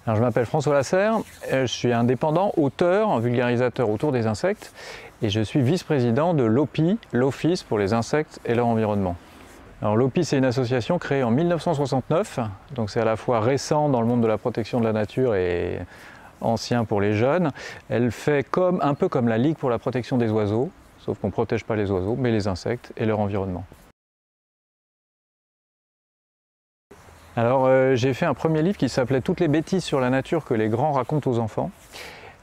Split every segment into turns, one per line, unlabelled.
Alors, je m'appelle François Lasserre, je suis indépendant, auteur, vulgarisateur autour des insectes et je suis vice-président de l'OPI, l'Office pour les insectes et leur environnement. Alors l'OPI, c'est une association créée en 1969, donc c'est à la fois récent dans le monde de la protection de la nature et ancien pour les jeunes. Elle fait un peu comme la Ligue pour la protection des oiseaux, sauf qu'on ne protège pas les oiseaux, mais les insectes et leur environnement. Alors j'ai fait un premier livre qui s'appelait « Toutes les bêtises sur la nature que les grands racontent aux enfants ».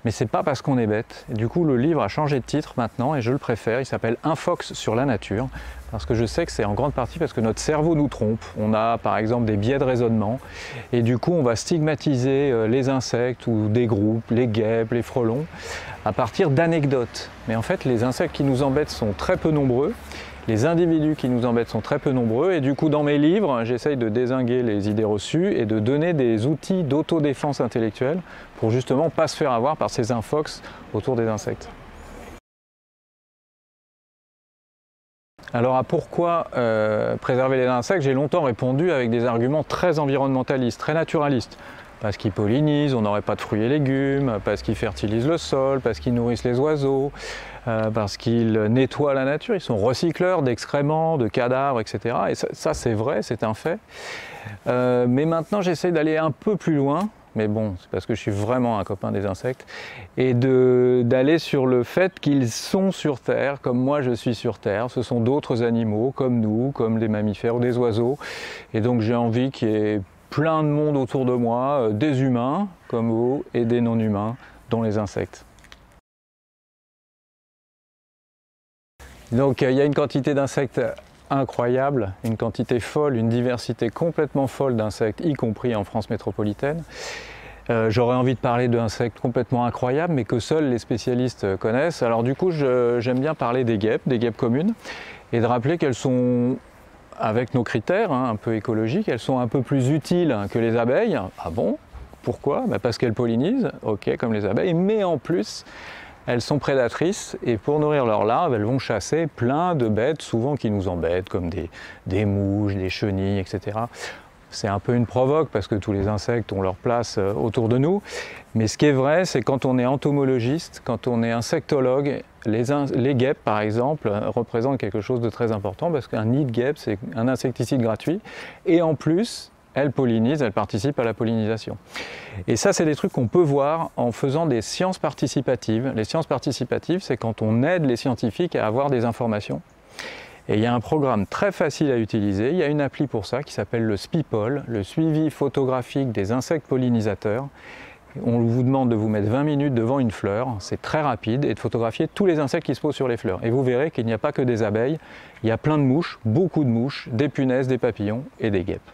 Mais c'est pas parce qu'on est bête. Et du coup, le livre a changé de titre maintenant et je le préfère. Il s'appelle « Un Fox sur la nature » parce que je sais que c'est en grande partie parce que notre cerveau nous trompe. On a par exemple des biais de raisonnement et du coup, on va stigmatiser les insectes ou des groupes, les guêpes, les frelons, à partir d'anecdotes. Mais en fait, les insectes qui nous embêtent sont très peu nombreux. Les individus qui nous embêtent sont très peu nombreux et du coup dans mes livres, j'essaye de dézinguer les idées reçues et de donner des outils d'autodéfense intellectuelle pour justement pas se faire avoir par ces infox autour des insectes. Alors à pourquoi préserver les insectes, j'ai longtemps répondu avec des arguments très environnementalistes, très naturalistes. Parce qu'ils pollinisent, on n'aurait pas de fruits et légumes, parce qu'ils fertilisent le sol, parce qu'ils nourrissent les oiseaux, parce qu'ils nettoient la nature, ils sont recycleurs d'excréments, de cadavres, etc. Et ça c'est vrai, c'est un fait. Mais maintenant j'essaie d'aller un peu plus loin, mais bon, c'est parce que je suis vraiment un copain des insectes, et d'aller sur le fait qu'ils sont sur Terre, comme moi je suis sur Terre. Ce sont d'autres animaux, comme nous, comme des mammifères ou des oiseaux. Et donc j'ai envie qu'il y ait plein de monde autour de moi, des humains comme vous et des non-humains, dont les insectes. Donc il y a une quantité d'insectes incroyable, une quantité folle, une diversité complètement folle d'insectes, y compris en France métropolitaine. J'aurais envie de parler d'insectes complètement incroyables, mais que seuls les spécialistes connaissent. Alors du coup, j'aime bien parler des guêpes communes, et de rappeler qu'elles sont, avec nos critères un peu écologiques, elles sont un peu plus utiles que les abeilles. Ah bon? Pourquoi? Parce qu'elles pollinisent, ok, comme les abeilles, mais en plus, elles sont prédatrices et pour nourrir leurs larves, elles vont chasser plein de bêtes, souvent qui nous embêtent, comme des mouches, des chenilles, etc. C'est un peu une provoque parce que tous les insectes ont leur place autour de nous. Mais ce qui est vrai, c'est quand on est entomologiste, quand on est insectologue, les guêpes, par exemple, représentent quelque chose de très important parce qu'un nid de guêpe, c'est un insecticide gratuit. Et en plus, elles pollinisent, elles participent à la pollinisation. Et ça, c'est des trucs qu'on peut voir en faisant des sciences participatives. Les sciences participatives, c'est quand on aide les scientifiques à avoir des informations. Et il y a un programme très facile à utiliser, il y a une appli pour ça qui s'appelle le SPIPOL, le suivi photographique des insectes pollinisateurs. On vous demande de vous mettre 20 minutes devant une fleur, c'est très rapide, et de photographier tous les insectes qui se posent sur les fleurs. Et vous verrez qu'il n'y a pas que des abeilles, il y a plein de mouches, beaucoup de mouches, des punaises, des papillons et des guêpes.